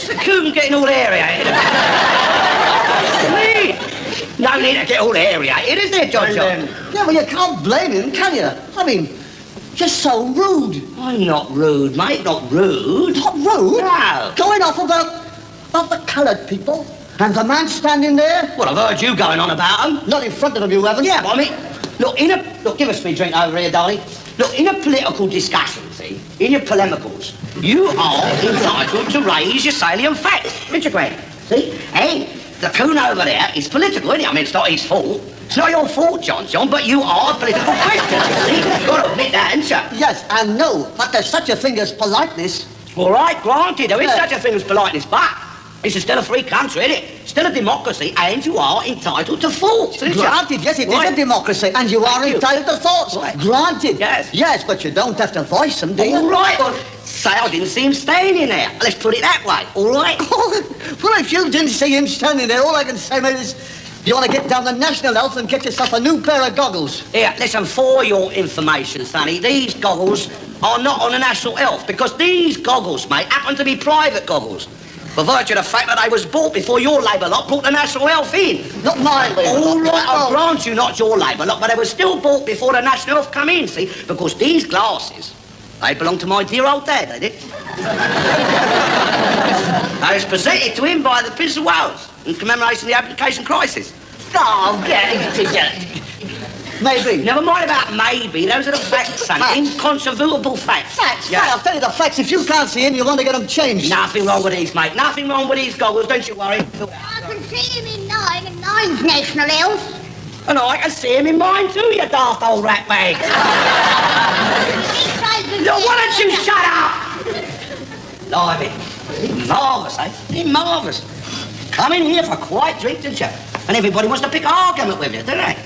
What's the coon getting all aerated about? Me? No need to get all aerated, is there, John? Yeah, well, you can't blame him, can you? I mean, just so rude. I'm not rude, mate, not rude. Not rude? No. Going off about the coloured people. And the man standing there? Well, I've heard you going on about them. Not in front of them, you haven't. Yeah, but I mean, look, give us me drink over here, darling. Look, in a political discussion, see, in your polemicals, you are entitled to raise your salient facts, don't you, Greg? See? And the coon over there is political, isn't it? I mean, it's not his fault. It's not your fault, John, but you are a political question, see? You've got to admit that, haven't you? Yes, I know, but there's such a thing as politeness. All right, granted, there is such a thing as politeness, but this is still a free country, isn't it? Still a democracy, and you are entitled to thoughts, isn't Granted, yes, it is a democracy, and you are entitled to thoughts. Right. Granted. Yes. Yes, but you don't have to voice them, do you? All right, well, say I didn't see him standing there. Let's put it that way, all right? Well, if you didn't see him standing there, all I can say, mate, is you want to get down the National Health and get yourself a new pair of goggles. Here, listen, for your information, Sonny, these goggles are not on the National Health, because these goggles, mate, happen to be private goggles. For virtue of the fact that they was bought before your Labour lot brought the National Health in. Not my Labour lot. All right, I'll grant you not your Labour lot, but they were still bought before the National Health come in, see? Because these glasses, they belong to my dear old dad, they did. They was presented to him by the Prince of Wales in commemoration of the application crisis. Oh, yeah, maybe. Never mind about maybe. Those are the facts, son. Incontrovertible facts. Facts? Yeah. I'll tell you the facts. If you can't see him, you want to get them changed. Nothing wrong with these, mate. Nothing wrong with these goggles, don't you worry. I can see him in 9, and 9's National Health. And I can see him in mine too, you daft old rat bag. Look, why don't you shut up? Blimey. Marvellous, eh? Marvellous. Come in here for a quiet drink, didn't you? And everybody wants to pick an argument with you, don't they?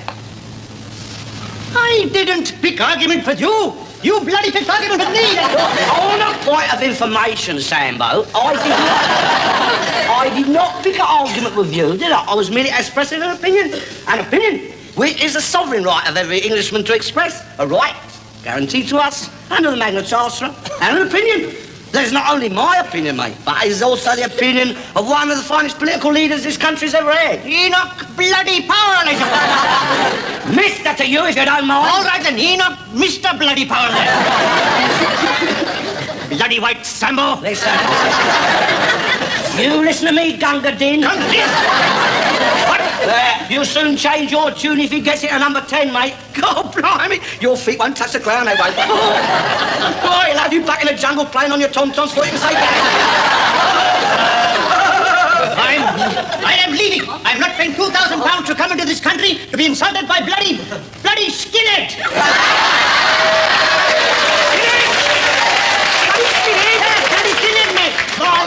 I didn't pick argument with you. You bloody picked argument with me. On a point of information, Sambo, I did not pick an argument with you, did I? I was merely expressing an opinion. An opinion, which is the sovereign right of every Englishman to express. A right guaranteed to us under the Magna Charta, and an opinion. There's not only my opinion, mate, but it's also the opinion of one of the finest political leaders this country's ever had. Enoch bloody Power, I suppose. Mister to you, if you don't mind. All right, then, Enoch Mr. Bloody Power, then. Bloody white Sambo. Listen. You listen to me, Gunga Din. Gunga Din? What? You'll soon change your tune if he gets it to number 10, mate. God, blimey. Your feet won't touch the ground, they won't. Boy, he'll have you back in the jungle playing on your tom-toms before you can say that. I am leaving. I'm not paying £2,000 to come into this country to be insulted by bloody skinhead.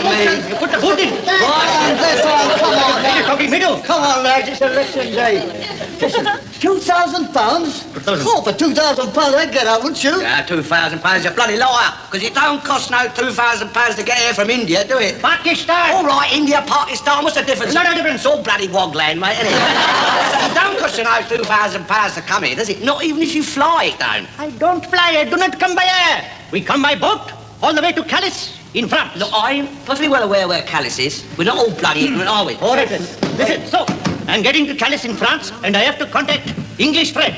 You put the foot in. Come on, You're talking middle. Come on, lads, it's election day. Listen, £2,000? Oh, for £2,000 I'd get out, wouldn't you? Yeah, £2,000, you bloody liar. Because it don't cost no £2,000 to get here from India, do it? Pakistan. All right, India, Pakistan, what's the difference? No difference. It's all bloody wogland, mate, isn't it? It don't cost you no £2,000 to come here, does it? Not even if you fly it, don't. I don't fly. I do not come by air. We come by boat all the way to Calais in France. Look, I'm perfectly well aware where Calais is. We're not all bloody ignorant, are we? All right, then. Listen, so, I'm getting to Calais in France, and I have to contact English Fred.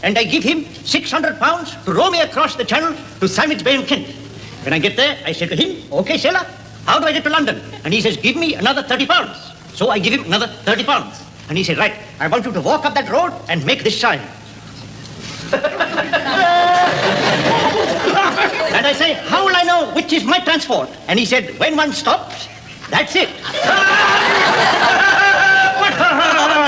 And I give him £600 to row me across the channel to Sandwich Bay in Kent. When I get there, I say to him, OK, sailor, how do I get to London? And he says, give me another £30. So I give him another £30. And he said, right, I want you to walk up that road and make this sign. And I say, how will I know which is my transport? And he said, when one stops, that's it.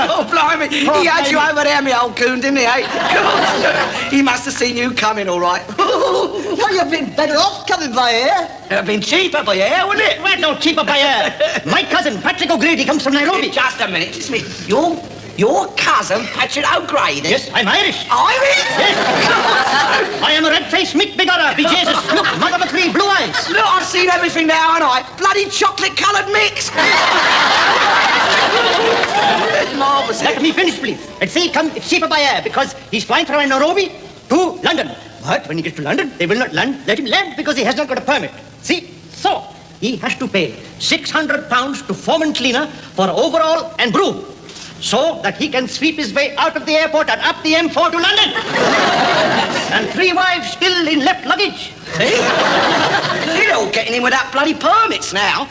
Oh, blimey. He had you over there, me old coon, didn't he, eh? God, he must have seen you coming, all right. Well, you've been better off coming by here. It'd have been cheaper by air, wouldn't it? Well, no cheaper by air. My cousin, Patrick O'Grady, comes from Nairobi. Just a minute, just a minute. Your cousin, Patrick O'Grady? Yes, I'm Irish. Irish? Yes. I am a red-faced Mick Bigora, be Jesus. Look, Mother McCree, blue eyes. Look, I've seen everything now, haven't I? Bloody chocolate-coloured mix. Marvellous. Let me finish, please. And see, it's cheaper by air because he's flying from Nairobi to London. But when he gets to London, they will not let him land because he has not got a permit. See? So, he has to pay £600 to foreman cleaner for overall and broom, so that he can sweep his way out of the airport and up the M4 to London. And 3 wives still in left luggage. See? They're all getting in without bloody permits now.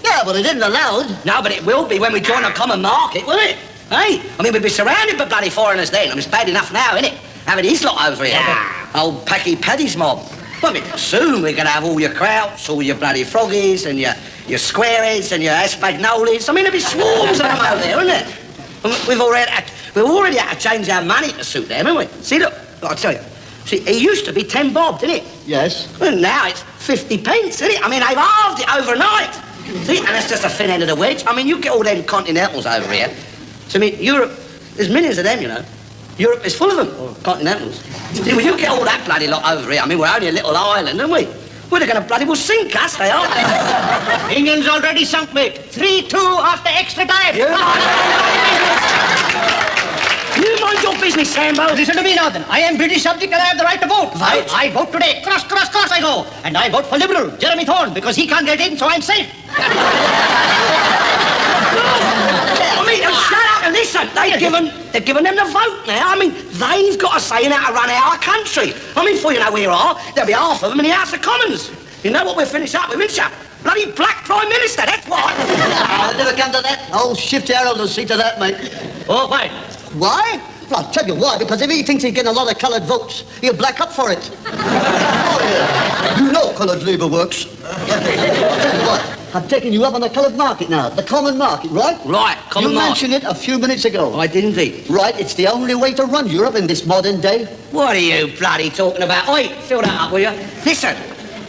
Yeah, but it isn't allowed. No, but it will be when we join the common market, will it? Hey? I mean, we'll be surrounded by bloody foreigners then. I mean, it's bad enough now, isn't it? Having his lot over here. Old Packy Paddy's mob. I mean, soon we're going to have all your Krauts, all your bloody Froggies, and your Squareheads, and your Espagnolis. I mean, there'll be swarms of them over there, isn't it? And we've already had to change our money to suit them, haven't we? See, look, I'll tell you. See, it used to be 10 bob, didn't it? Yes. Well, now it's 50 pence, isn't it? I mean, they've halved it overnight. See, and that's just a thin end of the wedge. I mean, you get all them continentals over here. So, I mean, Europe, there's millions of them, you know. Europe is full of them, or continentals. See, when you get all that bloody lot over here, I mean, we're only a little island, aren't we? Well, they're going to bloody well sink us, they are. England's already sunk, mate. 3-2 after extra time. You mind your business, Sambo. Listen to me now, then. I am British subject and I have the right to vote. Vote? I vote today. Cross I go. And I vote for Liberal, Jeremy Thorne, because he can't get in, so I'm safe. I mean, shut up and listen. They've given them the vote now. I mean, they've got a say in how to run our country. I mean, before you know where you are, there'll be half of them in the House of Commons. You know what we'll finish up with, won't you? Bloody black Prime Minister, that's what. I'll never come to that. I'll shift Harold will see to that, mate. Oh, why? Why? Well, I'll tell you why. Because if he thinks he's getting a lot of coloured votes, he'll black up for it. Oh, yeah. You know coloured labour works. I'll tell you what. I've taken you up on the coloured market now, the common market, right? Right, common market. You mentioned it a few minutes ago. I did indeed. Right, it's the only way to run Europe in this modern day. What are you bloody talking about? Oi, fill that up, will you? Listen,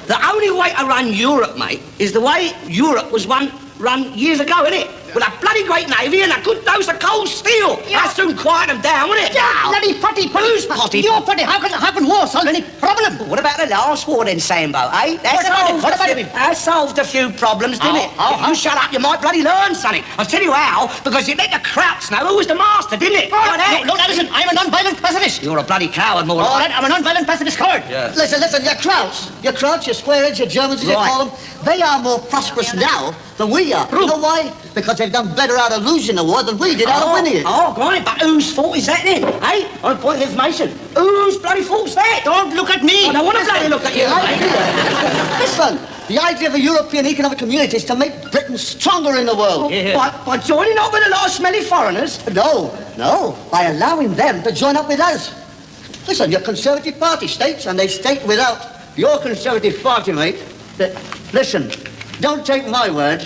the only way to run Europe, mate, is the way Europe was run years ago, innit? With a bloody great navy and a good dose of cold steel. That soon quiet them down, wouldn't it? Yeah, bloody potty. Who's potty? Your potty. How can war solve any problem? What about the last war then, Sambo, eh? What about it? That solved a few problems, didn't it? How? You shut up, you might bloody learn something. I'll tell you how, because you let the Krauts know who was the master, didn't it? Now, listen, I'm a non-violent pacifist. You're a bloody coward, more All like. right, I'm a non-violent pacifist coward. Yeah. Listen, your Krauts, your Squareheads, your Germans, as you Right. call them, they are more prosperous now than we are. You know why? Because they've done better out of losing the war than we did out of winning it. Oh, great, but whose fault is that then? Eh? On point of information. Whose bloody fault's that? Don't look at me. I don't want to bloody look at you, mate. Listen, the idea of a European economic community is to make Britain stronger in the world. Yeah. By joining up with a lot of smelly foreigners? No, by allowing them to join up with us. Listen, your Conservative Party states, and they state without your Conservative Party, mate, that, listen, don't take my word,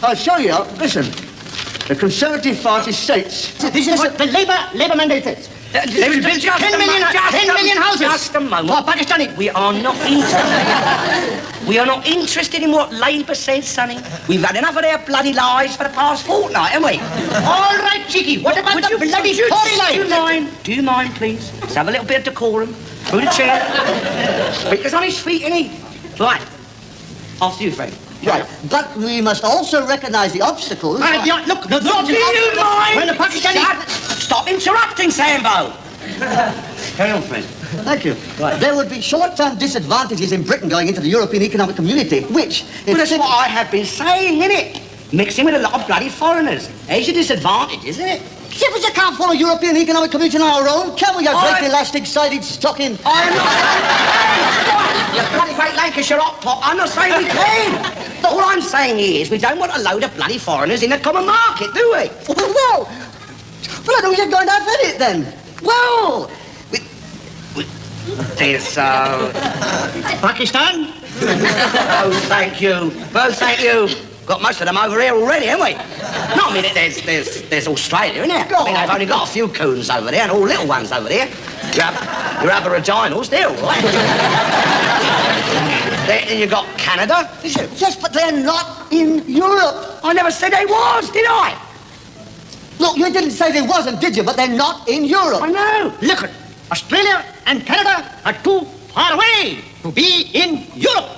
I'll show you, listen, the Conservative Party states... This is what the Labour mandate says. They will build 10 million houses. Just a moment. For Pakistani. We are not interested. We are not interested in what Labour says, Sonny. We've had enough of their bloody lies for the past fortnight, haven't we? All right, cheeky. What about the bloody Tory line? Do you mind, please? Let's have a little bit of decorum. Through the chair. Speaker's on his feet, innit? Right. After you, Frank. Right, but we must also recognise the obstacles... Look, Do you mind? When the Pakistani... Stop interrupting, Sambo. Carry on, friend. Thank you. Right. There would be short-term disadvantages in Britain going into the European Economic Community, which... Well, that's what I have been saying, innit? Mixing with a lot of bloody foreigners. There's your disadvantage, isn't it? Yeah, but you can't follow European Economic Community on our own, can we, you great elastic-sided stocking? I'm not saying... You bloody great Lancashire hot pot, I'm not saying we can. All I'm saying is we don't want a load of bloody foreigners in the common market, do we? Well, I know you're going to have it then. Well, there's, Pakistan? Oh, thank you. Well, thank you. Got most of them over here already, haven't we? No, I mean, there's Australia, isn't there? I mean, they've only got a few coons over there and all little ones over there. Your aboriginals, they're all right. Then you've got Canada. Yes, but they're not in Europe. I never said they was, did I? Look, you didn't say they wasn't, did you? But they're not in Europe. I know. Look, Australia and Canada are too far away to be in Europe.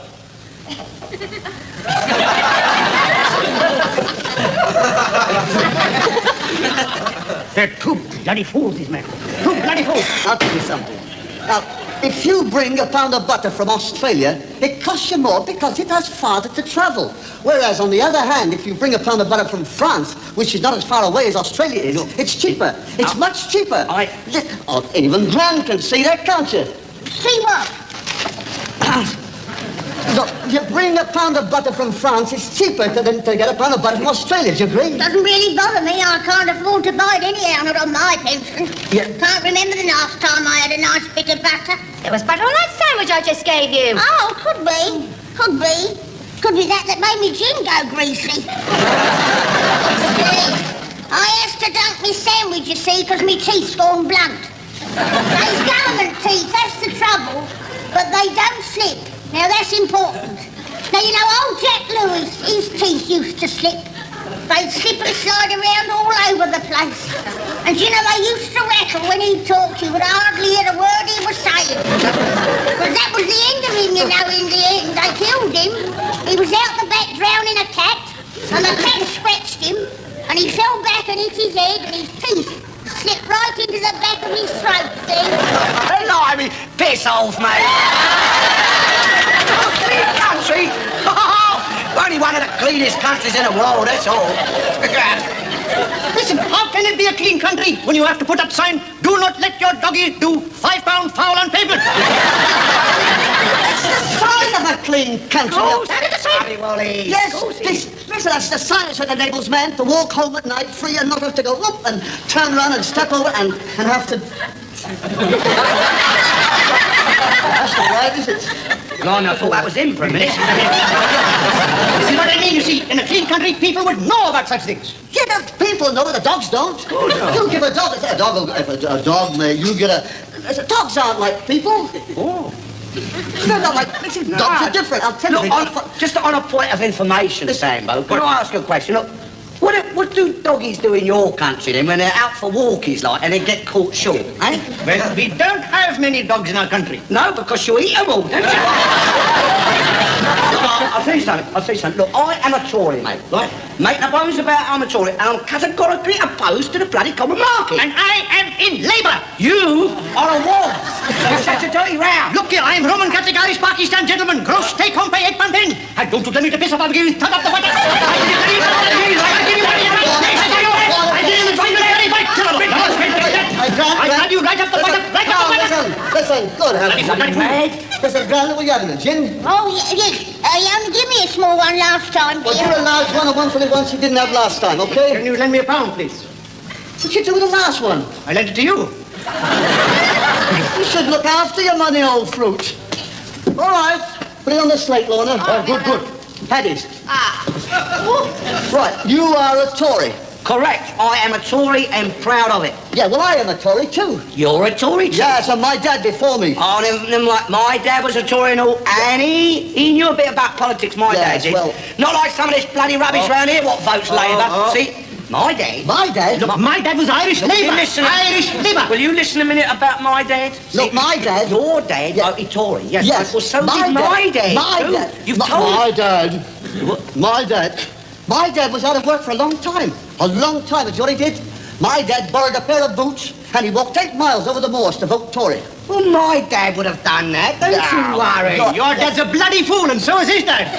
They're too bloody fools, these men. Too bloody fools. I'll tell you something. Now, if you bring a pound of butter from Australia, it costs you more because it has farther to travel. Whereas, on the other hand, if you bring a pound of butter from France, which is not as far away as Australia is, it's cheaper. It's much cheaper. Even Gran can see that, can't you? See what? Look, you bring a pound of butter from France, it's cheaper than to get a pound of butter from Australia, do you agree? Doesn't really bother me. I can't afford to buy it anyhow, not on my pension. Yeah. Can't remember the last time I had a nice bit of butter. There was butter on that sandwich I just gave you. Oh, could be. Could be. Could be that made me gin go greasy. I has to dunk me sandwich, you see, because me teeth's gone blunt. Those government teeth, that's the trouble. But they don't slip. Now, that's important. Now, you know, old Jack Lewis, his teeth used to slip. They'd slip and slide around all over the place. And, you know, they used to rattle when he'd talk. You would hardly hear a word he was saying. But that was the end of him, you know, in the end. They killed him. He was out the back drowning a cat, and the cat scratched him, and he fell back and hit his head, and his teeth slipped right into the back of his throat, see? Blimey, piss off, mate. Clean country? Only one of the cleanest countries in the world, that's all. Listen, how can it be a clean country when you have to put up sign, do not let your doggy do 5 pound foul on pavement? That's the sign of a clean country. Oh, that is the sign. Wally. Yes, listen, that's the sign that enables man to walk home at night free and not have to go up and turn around and step over and have to... That's not right, is it? Blimey, I thought that was him for a minute. This is what I mean, you see. In a clean country, people would know about such things. Yeah, the people know, the dogs don't. You give a dog, if a dog, mate, you get a... Dogs aren't like people. Oh. They're not like... Listen, dogs are different, I'll tell you. Look, just on a point of information, Sambo, can I ask you a question? Look, what do doggies do in your country then when they're out for walkies, like, and they get caught short, eh? Well, we don't have many dogs in our country. No, because you eat them all, don't you? I'll tell you something. Look, I am a Tory, mate, right? Make no bones about it, I'm a Tory, and I'm categorically opposed to the bloody common market. And I am in Labour. You are a war. You're such a dirty row. Look here, I am Roman Catholic Irish Pakistan gentleman. Gross take home pay 8 pound pen. And don't you tell me to piss off, I'll give you thumb up the butter. I tell you right up the butter. Listen, good heavens. Listen, Gran, what were you having, a gin? Oh, yes. You only give me a small one last time, Well, dear. give a large one and one for the ones you didn't have last time, okay? Can you lend me a pound, please? What you do with the last one? I lent it to you. You should look after your money, old fruit. All right, put it on the slate, Lorna. Oh, Good. Paddies. Right, you are a Tory. Correct. I am a Tory and proud of it. Yeah, well, I am a Tory, too. You're a Tory, too? Yeah, so my dad before me. Oh, never mind. My dad was a Tory and all, and he knew a bit about politics, my dad did. Well... Not like some of this bloody rubbish round here, what votes Labour. See, my dad... My dad? Look, my dad was Irish Labour. Irish Labour. Will you listen a minute about my dad? Look, my dad... Your dad voted Tory, yes. Yes. Well, so did my dad. My too. dad. You've told My dad. My dad. My dad was out of work for a long time. A long time. And you know what he did? My dad borrowed a pair of boots and he walked 8 miles over the moors to vote Tory. Well, my dad would have done that. Don't you worry. Your dad's a bloody fool, and so is his dad.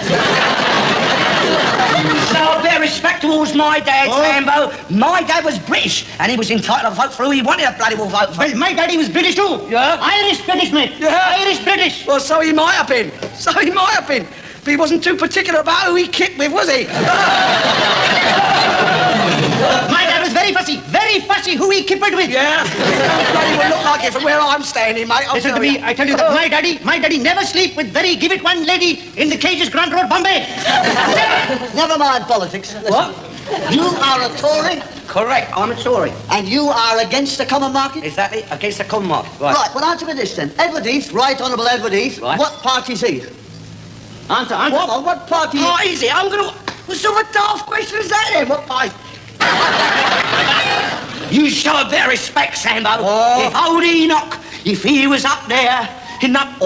So a bit of respect towards my dad, Sambo. My dad was British, and he was entitled to vote for who he wanted to bloody well vote for. Well, my daddy was British too. Yeah? Irish-British, mate. Yeah? Irish-British. Well, so he might have been. But he wasn't too particular about who he kicked with, was he? My dad was very fussy who he kippered with. Yeah? Bloody would look like it from where I'm standing, mate. Listen to me, I tell you that my daddy never sleep with very give-it-one lady in the cages, Grand Road, Bombay. Never mind politics. Listen. What? You are a Tory Correct, I'm a Tory. and you are against the common market? Exactly, against the common market. Right, well, answer me this then. Edward Heath, Right Honourable Edward Heath, Right. what party's he? Answer. What party? Oh, easy, I'm gonna... What sort of a daft question is that then? What party? You show a bit of respect, Sambo. Oh. If old Enoch, if he was up there in that...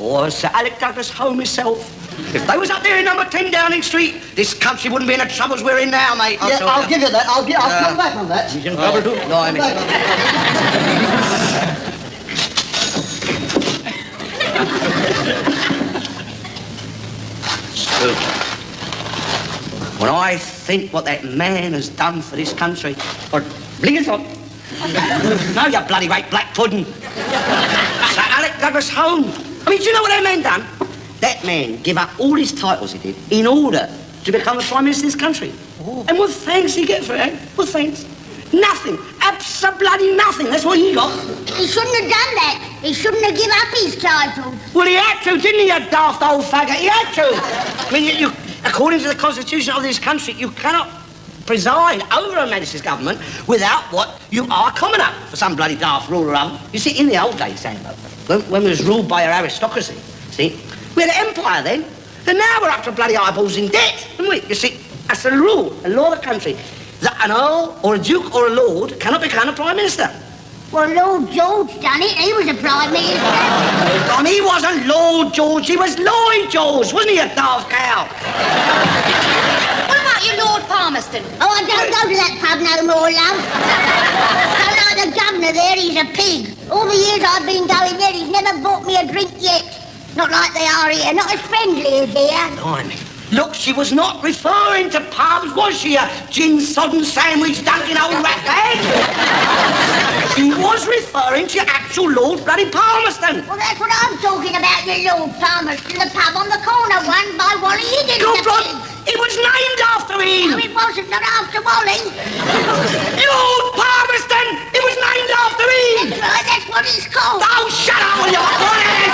Or Sir Alec Douglas Home himself. If they was up there in number 10 Downing Street, this country wouldn't be in the troubles we're in now, mate. Yeah, I'll give you that. I'll come back on that. He's in trouble too. No, I mean... When I think what that man has done for this country, or bring it on. No, you bloody right black pudding. Sir Alec Douglas home. I mean, do you know what that man done? That man gave up all his titles he did in order to become the Prime Minister of this country. Oh. And what thanks he get for it, eh? What thanks? Nothing. Absolutely nothing. That's what he got. He shouldn't have done that. He shouldn't have given up his title. Well, he had to, didn't he, you daft old faggot? He had to. I mean, you according to the Constitution of this country, you cannot preside over Her Majesty's government without what you are commoner for some bloody daft rule or other. You see, in the old days, Sandro, when we was ruled by our aristocracy, see, we had an empire then, and now we're up to bloody eyeballs in debt, haven't we? You see, that's the rule, a law of the country, that an earl or a duke or a lord cannot become a prime minister. Well, Lord George done it. He was a prime minister. And he wasn't Lord George, he was Lloyd George, wasn't he, a daft cow? What about you, Lord Palmerston? Oh, I don't go to that pub no more, love. Don't like the governor there, he's a pig. All the years I've been going there, he's never bought me a drink yet. Not like they are here, not as friendly as here. Blimey. Look, she was not referring to pubs, was she, a gin-sodden sandwich dunking old rat bag? She was referring to actual Lord bloody Palmerston. Well, that's what I'm talking about, you Lord Palmerston, the pub on the corner, run by Wally Higgins. God, Rod, it was named after him. No, it wasn't, not after Wally. Lord Palmerston, it was named after him. That's right, that's what it's called. Oh, shut up, will you?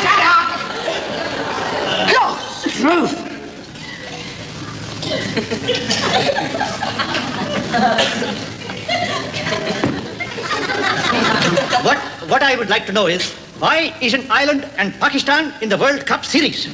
Shut up. God, truth. What I would like to know is, why isn't Ireland and Pakistan in the World Cup series?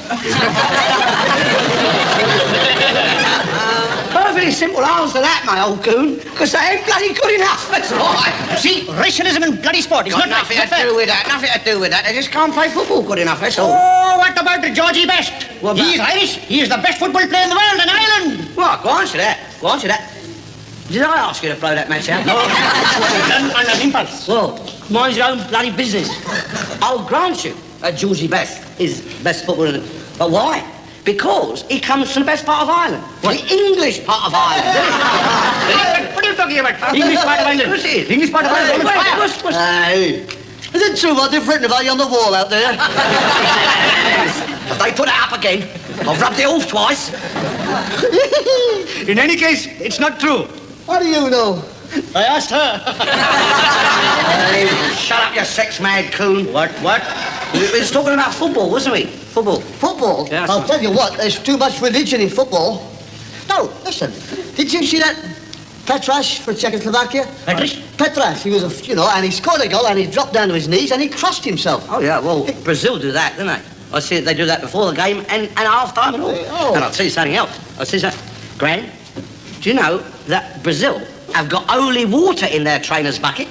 Perfectly simple answer that, my old coon, because they ain't bloody good enough, that's why. See, racialism in bloody sport is not nothing to do with that, nothing to do with that. They just can't play football good enough, that's all. Oh, what about the Georgie Best? What about? He is Irish. He is the best football player in the world in Ireland. Well, go on to that. Go on to that. Did I ask you to blow that match out? No, done on an impulse. Well, mind your own bloody business. I'll grant you that Georgie Best is best footballer. But why? Because he comes from the best part of Ireland. What? The English part of Ireland. What are you talking about? English part of Ireland. What's it? English part of Ireland. Hey, is it true what they've written about you on the wall out there? If they put it up again, I've rubbed it off twice. In any case, it's not true. How do you know? I asked her. Hey, shut up, you sex-mad coon. What? We was talking about football, wasn't we? Football. Football? Yes. I'll tell you what, there's too much religion in football. No, listen, did you see that Petrash for Czechoslovakia? Petrash? Petrash, he was and he scored a goal and he dropped down to his knees and he crossed himself. Oh, yeah, well, Brazil do that, don't they? I see they do that before the game and half-time and all. Oh. And I'll tell you something else. Gran, do you know that Brazil have got holy water in their trainer's bucket?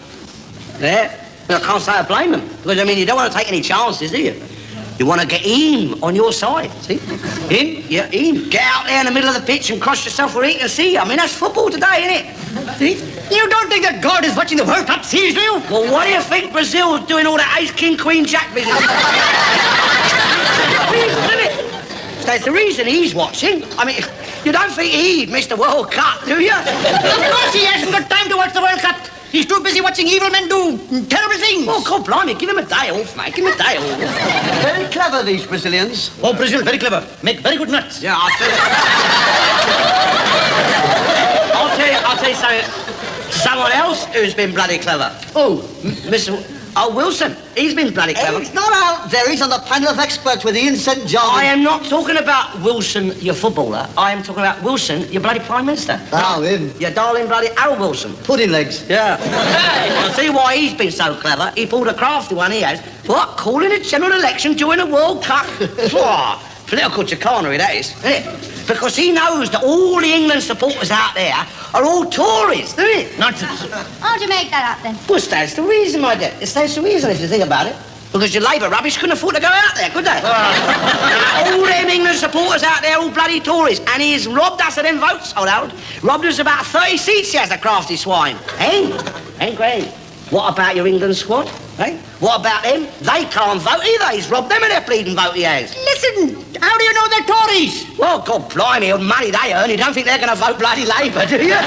Yeah. And I can't say I blame them. Because, I mean, you don't want to take any chances, do you? You want to get him on your side, see? Him? Yeah, him. Get out there in the middle of the pitch and cross yourself where he can see you. I mean, that's football today, isn't it? See? You don't think that God is watching the World Cup series, do you? Well, what do you think Brazil is doing all that ace, king, queen, jack business? That's the reason he's watching. I mean, you don't think he'd miss the World Cup, do you? Of course he hasn't got time to watch the World Cup. He's too busy watching evil men do terrible things. Oh, God, blimey, give him a day off, mate. Give him a day off. Very clever, these Brazilians. Oh, Brazil, very clever. Make very good nuts. Yeah, I'll tell you something. Someone else who's been bloody clever. Oh, Mr. Wilson. He's been bloody clever. He's not out there. He's on the panel of experts with Ian St. John. I am not talking about Wilson, your footballer. I am talking about Wilson, your bloody Prime Minister. Oh, him. Your darling bloody Harold Wilson. Pudding legs. Yeah. I'll tell you why he's been so clever. He pulled a crafty one, he has. What? Calling a general election during a World Cup? Political chicanery, that is, isn't it? Because he knows that all the England supporters out there are all Tories, isn't it? Nonsense. How'd you make that up, then? Well, it stands to reason, my dear. It stands to reason if you think about it. Because your Labour rubbish couldn't afford to go out there, could they? All them England supporters out there, all bloody Tories. And he's robbed us of them votes, old Harold. Robbed us about 30 seats, he has, the crafty swine. Hey, Gran, what about your England squad? Eh? What about them? They can't vote either. He's robbed them of their bleeding vote, he has. Listen, how do you know they're Tories? Well, God blimey, the money they earn, you don't think they're going to vote bloody Labour, do you? No,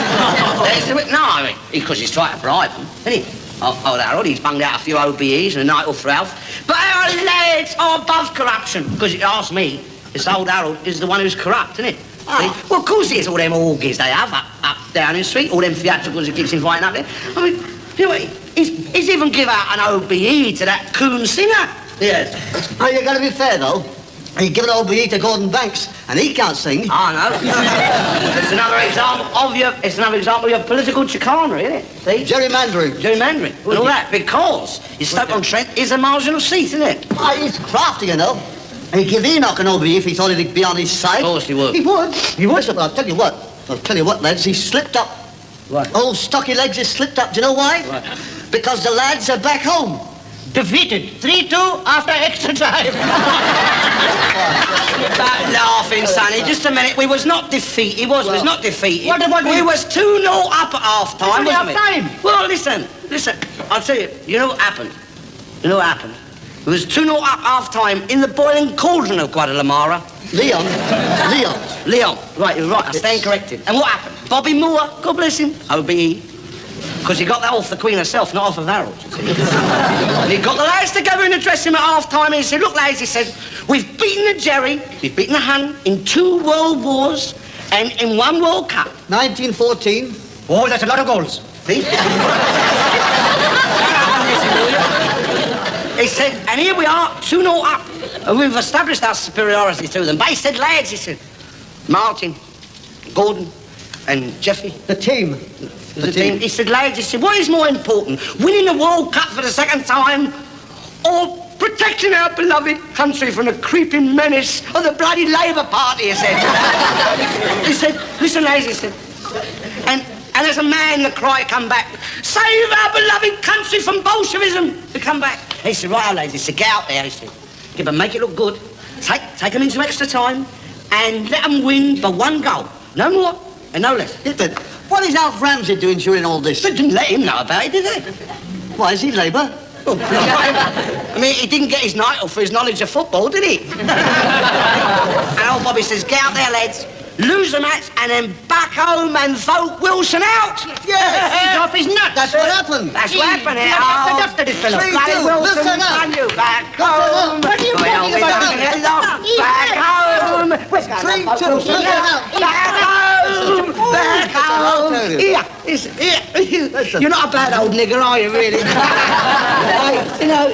I mean, because he's trying to bribe them, isn't he? Oh, Harold, he's bunged out a few OBEs and a night off for Ralph. But our lads are above corruption, because you ask me, this old Harold is the one who's corrupt, isn't it? Oh. Well, of course there's all them orgies they have up down in the street, all them theatricals he keeps inviting up there. I mean, you know what, he's even give out an OBE to that coon singer. Yes. Oh, you got to be fair, though. You give an OBE to Gordon Banks, and he can't sing. I know. It's another example of your political chicanery, isn't it? See? Gerrymandering. And all that, because his Stoke-on-Trent is a marginal seat, isn't it? Oh, he's crafty, you know. And he'd give Enoch an OBE if he thought he'd be on his side. Of course he would. He would. Listen, I'll tell you what, lads, he slipped up. What? Old stocky legs has slipped up. Do you know why? What? Because the lads are back home. Defeated 3-2 after extra time. Stop laughing, Sonny. Just a minute. We was not defeated. We was not defeated. What about we was 2-0 up at half-time, Only wasn't we? half-time. Well, listen. I'll tell you. You know what happened? It was 2-0 up half-time in the boiling cauldron of Guadalajara. Leon. Right, you're right. I stand corrected. And what happened? Bobby Moore, God bless him, OBE. Because he got that off the Queen herself, not off of Harold, you see. And he got the lads together in the dressing room at half-time, and he said, look, lads, he said, we've beaten the Jerry, we've beaten the Hun in 2 world wars and in 1 World Cup. 1914. Oh, that's a lot of goals. See? He said, and here we are, 2-0 up, and we've established our superiority to them. But he said, lads, he said, Martin, Gordon, and Jeffy. The team. The team. He said, lads, he said, what is more important, winning the World Cup for the 2nd time, or protecting our beloved country from the creeping menace of the bloody Labour Party, he said. He said, listen, lads, he said, and as a man, the cry come back, save our beloved country from Bolshevism, to come back. He said, right, lads, he said, get out there, he said, give them, make it look good, take them into extra time, and let them win by 1 goal. No more and no less. What is Alf Ramsey doing during all this? They didn't let him know about it, did they? Why, is he Labour? I mean, he didn't get his night off for his knowledge of football, did he? And old Bobby says, get out there, lads, lose the match, and then back home and vote Wilson out. Yes. He's off his nuts. That's what happened. That's what happened here. Bloody dusted this fellow. 3-2. Bloody Wilson, Listen up. and you back home. What are you talking about? Back home. Where's going 3-2. Wilson? Listen up. Back home. Back home. Here. You're not a bad old nigger, are you, really? You know,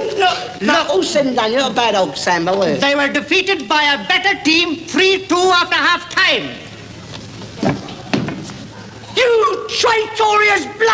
not all said and done, you're not a bad old Sambo, are you? They were defeated by a better team 3-2 after half-time. You traitorous blood!